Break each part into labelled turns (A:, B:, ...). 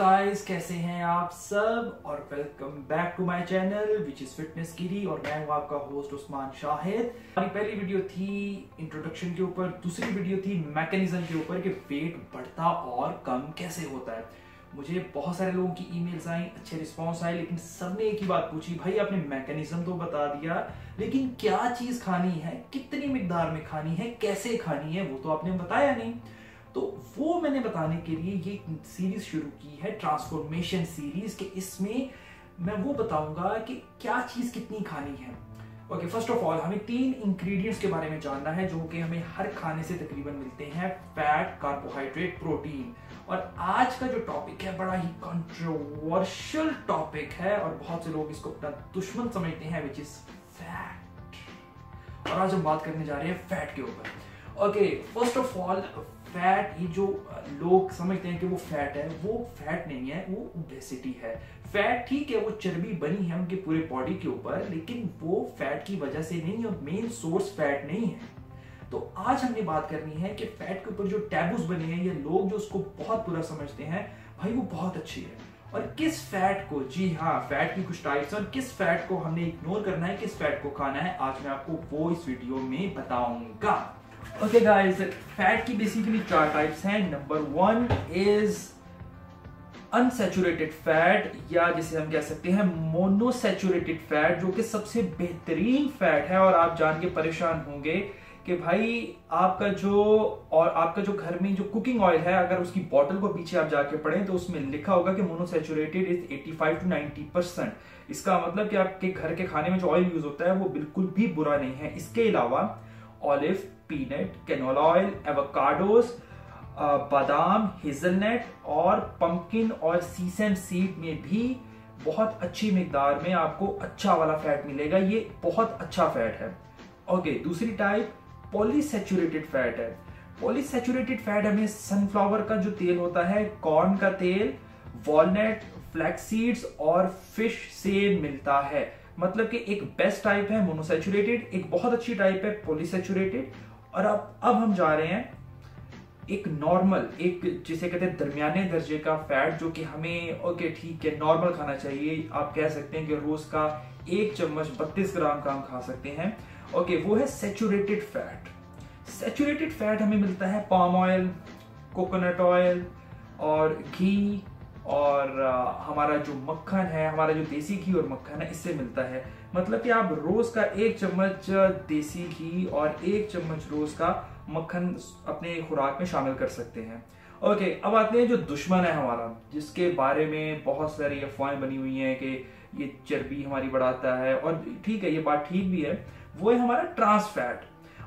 A: Guys, कैसे हैं आप सब और welcome back to my channel which is fitness कीरी और मैं हूं आपका होस्ट उस्मान शाहिद। हमारी पहली वीडियो थी इंट्रोडक्शन के ऊपर, दूसरी वीडियो थी मैकेनिज्म के ऊपर कि वेट बढ़ता और कम कैसे होता है। मुझे बहुत सारे लोगों की ईमेल्स आई, अच्छे रिस्पांस आए, लेकिन सबने एक ही बात पूछी, भाई आपने मैकेनिज्म तो बता दिया लेकिन क्या चीज खानी है, कितनी मिकदार में खानी है, कैसे खानी है, वो तो आपने बताया नहीं। तो वो मैंने बताने के लिए ये सीरीज शुरू की है, ट्रांसफॉर्मेशन सीरीज, कि इसमें मैं वो बताऊंगा कि क्या चीज कितनी खानी है। ओके, फर्स्ट ऑफ ऑल हमें 3 इंग्रेडिएंट्स के बारे में जानना है जो कि हमें हर खाने से तकरीबन मिलते हैं, फैट, कार्बोहाइड्रेट, प्रोटीन। और आज का जो टॉपिक है बड़ा ही कंट्रोवर्शियल टॉपिक है और बहुत से लोग इसको अपना दुश्मन समझते हैं, विच इज फैट। और आज हम बात करने जा रहे हैं फैट के ऊपर। Okay, first of all fat, ये जो लोग समझते हैं कि वो फैट है, वो फैट नहीं है, वो ओबेसिटी है। फैट ठीक है, वो चर्बी बनी है उनके पूरे बॉडी के ऊपर, लेकिन वो फैट की वजह से नहीं है, मेन सोर्स फैट नहीं है। तो आज हमने बात करनी है कि फैट के ऊपर जो टैबूज बने हैं, ये लोग जो उसको बहुत बुरा समझते हैं, भाई वो बहुत अच्छी है। और किस फैट को, जी हाँ, फैट की कुछ टाइप्स, और किस फैट को हमने इग्नोर करना है, किस फैट को खाना है, आज मैं आपको वो इस वीडियो में बताऊंगा। ओके गाइस, फैट की बेसिकली 4 टाइप्स हैं। नंबर 1 इज अनसैचुरेटेड फैट, या जिसे हम कह सकते हैं मोनोसैचुरेटेड फैट, जो कि सबसे बेहतरीन फैट है। और आप जान के परेशान होंगे कि भाई आपका जो घर में जो कुकिंग ऑयल है, अगर उसकी बॉटल को पीछे आप जाके पढ़ें तो उसमें लिखा होगा कि मोनोसैचुरेटेड इज 85 to 90%। इसका मतलब कि आपके घर के खाने में जो ऑयल यूज होता है वो बिल्कुल भी बुरा नहीं है। इसके अलावा olive, peanut, canola oil, avocados, बादाम, हेजलनट और पंपकिन और सीसम सीड में भी बहुत अच्छी मिकदार में आपको अच्छा वाला फैट मिलेगा। ये बहुत अच्छा फैट है। ओके, दूसरी टाइप पॉलीसैचुरेटेड फैट है। पॉलीसैचुरेटेड फैट हमें सनफ्लावर का जो तेल होता है, कॉर्न का तेल, वॉलनट, फ्लैक्स सीड्स और फिश से मिलता है। मतलब कि एक बेस्ट टाइप है मोनोसैचुरेटेड, एक बहुत अच्छी टाइप है पॉलीसैचुरेटेड। और अब हम जा रहे हैं एक नॉर्मल, एक जिसे कहते हैं दरमियाने दर्जे का फैट, जो कि हमें ओके ठीक है नॉर्मल खाना चाहिए। आप कह सकते हैं कि रोज का 1 चम्मच 32 ग्राम का हम खा सकते हैं। ओके, वो है सैचुरेटेड फैट। सैचुरेटेड फैट हमें मिलता है पाम ऑयल, कोकोनट ऑयल और घी, और हमारा जो मक्खन है, हमारा जो देसी घी और मक्खन है, इससे मिलता है। मतलब कि आप रोज का 1 चम्मच देसी घी और 1 चम्मच रोज का मक्खन अपने खुराक में शामिल कर सकते हैं। ओके, अब आते हैं जो दुश्मन है हमारा, जिसके बारे में बहुत सारी अफवाहें बनी हुई हैं कि ये चर्बी हमारी बढ़ाता है, और ठीक है ये बात ठीक भी है, वो है हमारा ट्रांस फैट।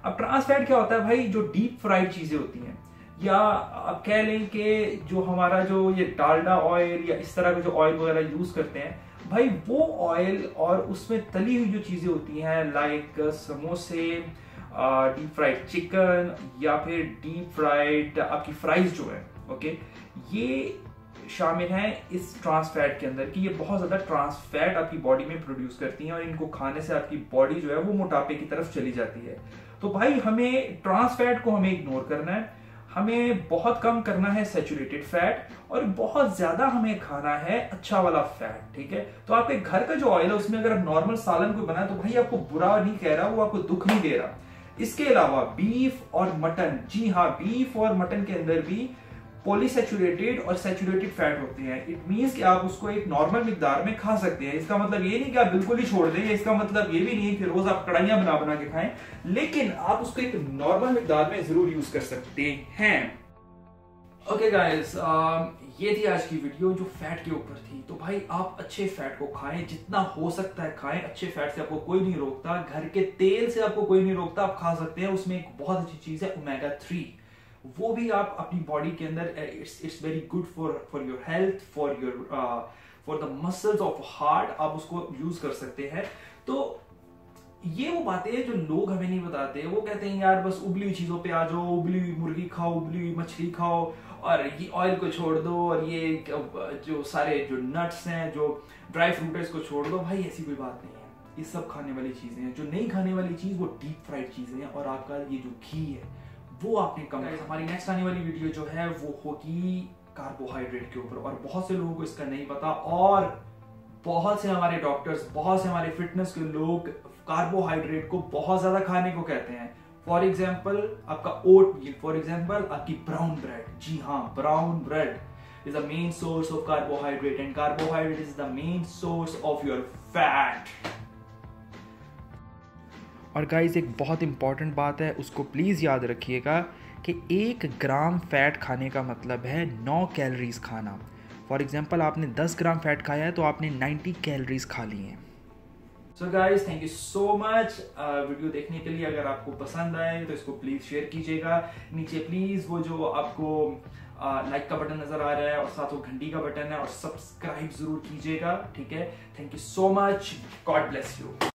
A: अब ट्रांस फैट क्या होता है भाई? जो डीप फ्राइड चीजें होती हैं, या आप कह लें कि जो हमारा जो ये डालडा ऑयल या इस तरह के जो ऑयल वगैरह यूज करते हैं, भाई वो ऑयल और उसमें तली हुई जो चीजें होती हैं, लाइक समोसे, डीप फ्राइड चिकन, या फिर डीप फ्राइड आपकी फ्राइज जो है, ओके, ये शामिल हैं इस ट्रांस फैट के अंदर, कि ये बहुत ज्यादा ट्रांस फैट आपकी बॉडी में प्रोड्यूस करती हैं और इनको खाने से आपकी बॉडी जो है वो मोटापे की तरफ चली जाती है। तो भाई हमें ट्रांस फैट को हमें इग्नोर करना है, हमें बहुत कम करना है सैचुरेटेड फैट, और बहुत ज्यादा हमें खाना है अच्छा वाला फैट। ठीक है, तो आपके घर का जो ऑयल है उसमें अगर आप नॉर्मल सालन कोई बनाए तो भाई आपको बुरा नहीं कह रहा, वो आपको दुख नहीं दे रहा। इसके अलावा बीफ और मटन, जी हाँ, बीफ और मटन के अंदर भी पॉलीसैचुरेटेड और सैचुरेटेड फैट होते हैं। इट मींस कि आप उसको एक नॉर्मल मिकदार में खा सकते हैं। इसका मतलब ये नहीं कि आप बिल्कुल ही छोड़ दें, इसका मतलब ये भी नहीं है कि रोज आप कढ़ाइयां बना बना के खाएं, लेकिन आप उसको एक नॉर्मल मिकदार में जरूर यूज कर सकते हैं। ओके गाइस, ये थी आज की वीडियो जो फैट के ऊपर थी। तो भाई आप अच्छे फैट को खाएं, जितना हो सकता है खाएं। अच्छे फैट से आपको कोई नहीं रोकता, घर के तेल से आपको कोई नहीं रोकता, आप खा सकते हैं। उसमें एक बहुत अच्छी चीज है ओमेगा 3, वो भी आप अपनी बॉडी के अंदर, it's very good for your health, for the muscles of heart, आप उसको यूज कर सकते हैं। तो ये वो बातें हैं जो लोग हमें नहीं बताते। वो कहते हैं यार बस उबली हुई चीजों पे आ जाओ, उबली हुई मुर्गी खाओ, उबली हुई मछली खाओ, और ये ऑयल को छोड़ दो, और ये जो सारे जो नट्स हैं, जो ड्राई फ्रूट है, इसको छोड़ दो। भाई ऐसी कोई बात नहीं है, ये सब खाने वाली चीजें हैं। जो नहीं खाने वाली चीज वो डीप फ्राइड चीजें हैं, और आपका ये जो घी है वो आपने कम। हमारी नेक्स्ट आने वाली वीडियो जो है वो होगी कार्बोहाइड्रेट के ऊपर, और बहुत से लोगों को इसका नहीं पता। और बहुत से हमारे डॉक्टर्स, बहुत से हमारे फिटनेस के लोग कार्बोहाइड्रेट को बहुत ज्यादा खाने को कहते हैं। फॉर एग्जाम्पल आपका ओट मील, फॉर एग्जाम्पल आपकी ब्राउन ब्रेड। जी हाँ, brown bread is the main source of carbohydrate, and carbohydrate is the main source of your fat.
B: और गाइस एक बहुत इंपॉर्टेंट बात है, उसको प्लीज़ याद रखिएगा कि 1 ग्राम फैट खाने का मतलब है 9 कैलोरीज खाना। फॉर एग्जांपल आपने 10 ग्राम फैट खाया है तो आपने 90 कैलोरीज खा ली हैं।
A: So guys, thank you so much video देखने के लिए। अगर आपको पसंद आए तो इसको प्लीज शेयर कीजिएगा। नीचे प्लीज वो जो आपको लाइक का बटन नजर आ रहा है और साथ वो घंटी का बटन है, और सब्सक्राइब जरूर कीजिएगा, ठीक है। Thank you so much, God bless you.